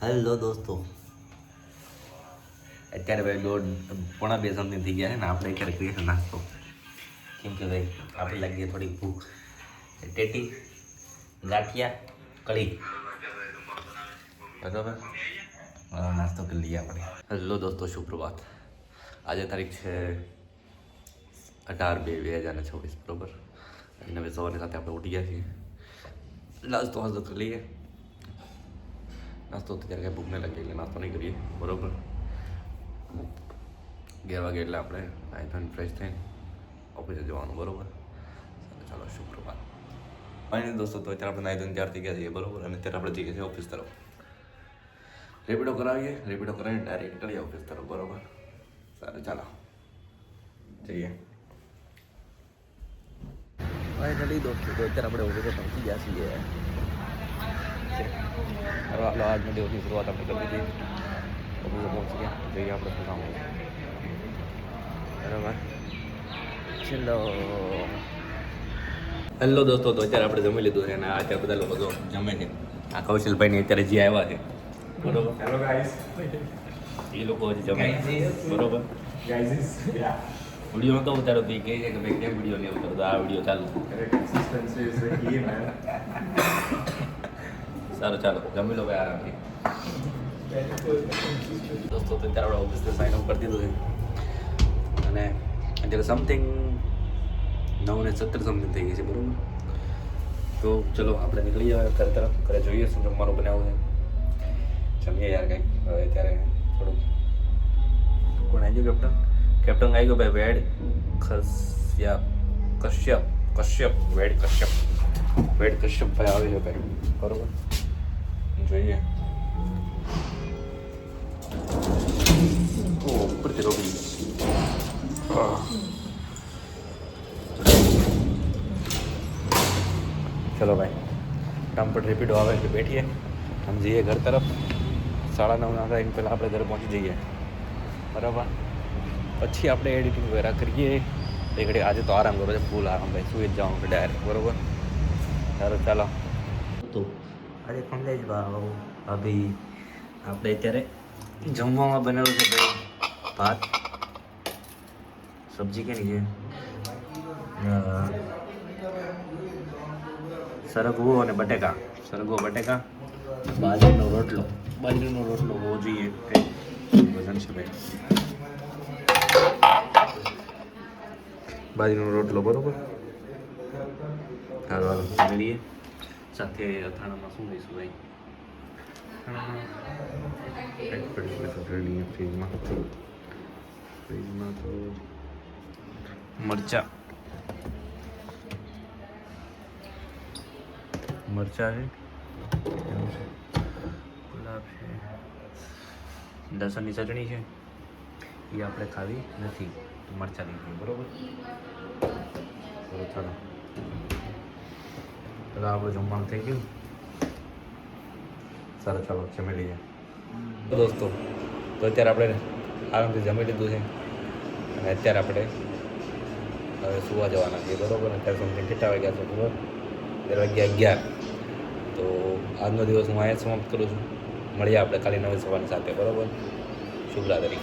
Hello દોસ્તો, અત્યારે ભાઈ પોણા 2 સમથિંગ થઈ ગયા છે ને આપણે અત્યારે કરીએ છીએ નાસ્તો. કેમ કે ભાઈ આપણે લાગીએ થોડી ભૂખ. ટેટી, ગાંઠિયા, કઢી, બરાબર. નાસ્તો કરી લઈએ આપણે. હેલો દોસ્તો, સુપ્રભાત. આજે તારીખ છે 18/2/2024, બરાબર. અને હવે સવારની સાથે આપણે ઉઠી ગયા છીએ. નાસ્તો કરી લઈએ. નાસ્તો અત્યારે કંઈ ભૂખ નહીં લાગે એટલે નાસ્તો નહીં કરીએ, બરાબર. 11 વાગે એટલે આપણે નાઈ ફ્રેશ થઈને ઓફિસે જવાનું, બરાબર. ચાલો સુપ્રભાત. ફાઇનલી દોસ્તો, તો અત્યારે આપણે નાઈ ધોઈને તૈયાર થઈ ગયા છીએ, બરાબર. અને અત્યારે આપણે જઈએ છીએ ઓફિસ તરફ. રેપિડો કરાવીને ડાયરેક્ટ નીકળીએ ઓફિસ તરફ, બરાબર. સારું, ચાલો જઈએ. ફાઇનલી દોસ્તો, તો અત્યારે આપણે ઓફિસે પહોંચી ગયા છીએ. હાલો, આજના દિવસની શરૂઆત આપણે કરી દીધી. ઓફિસે પહોંચી ગયા, જોઈએ આપણે શું કામ હોય, બરાબર. ચલો. હેલો દોસ્તો, તો અત્યારે આપણે જમી લીધું છે અને અત્યારે બધા લોકો તો જમે છે. આ કૌશલભાઈને અત્યારે જે આવ્યા છે, બરોબર. Hello guys. એ લોકો હજી જમે, બરોબર. વિડીયો નતો ઉતારો તો એ કહે છે કે ભાઈ કેમ વિડીયો નહીં ઉતારતો, આ વિડીયો ચાલુ. સારું, ચાલો જમી લો ભાઈ આરામથી. દોસ્તો, તો અત્યારે આપણે ઓફિસને સાઇન અપ કરી દીધું છે અને અત્યારે સમથિંગ 9:17 સમથિંગ થઈ ગઈ છે, બરાબર. તો ચલો આપણે નીકળીએ ઘર તરફ. ઘરે જોઈએ શું જમવાનું બનાવવું છે. જમીએ યાર કંઈક. હવે ત્યારે થોડુંક કોણ આવી ગયું? કેપ્ટન આવી ગયો ભાઈ. વેડ કશ્યપ ભાઈ આવે છે ભાઈ, બરોબર. જોઈએ. ઉપરથી રોકી. ચલો ભાઈ, કામ પર રેપિડો આવે એટલે બેઠીએ. આમ જઈએ ઘર તરફ. 9:30 ના થાય પહેલાં આપણે ઘરે પહોંચી જઈએ, બરાબર. પછી આપણે એડિટિંગ વગેરે કરીએ. એ ઘડી આજે તો આરામ કરો છે, ફૂલ આરામ ભાઈ. સુઈ જ જવાનું ડાયરેક્ટ, બરાબર. સારું, ચાલો. તો આજે ખંડેજ ભાભી આપણે અત્યારે જમવામાં બનાવ્યું છે ભાઈ ભાત, સબ્જી કેની છે, સરગવો અને બટેકા. બાજરીનો રોટલો હોવો જોઈએ. કંઈ વજન છે ભાઈ, બાજરીનો રોટલો, બરોબર. સારું, મળીએ. સાથે અથાણામાં શું લઈશું ભાઈ? ફ્રીજમાં તો મરચા છે, ગુલાબ છે, લસણની ચટણી છે. એ આપણે ખાવી નથી તો મરચા લીધી, બરોબર. ચાલો આપણું જમવાનું થઈ ગયું. સારું, ચાલો જમી લઈએ. દોસ્તો, તો અત્યારે આપણે આરામથી જમી લીધું છે અને અત્યારે આપણે હવે સુવા જવાના છીએ, બરાબર. અત્યારે સમથિંગ કેટલા વાગ્યા છે ખબર? 11:11. તો આજનો દિવસ હું અહીંયા સમાપ્ત કરું છું. મળીએ આપણે કાલે નવી સવારની સાથે, બરાબર. શુભરાત્રી.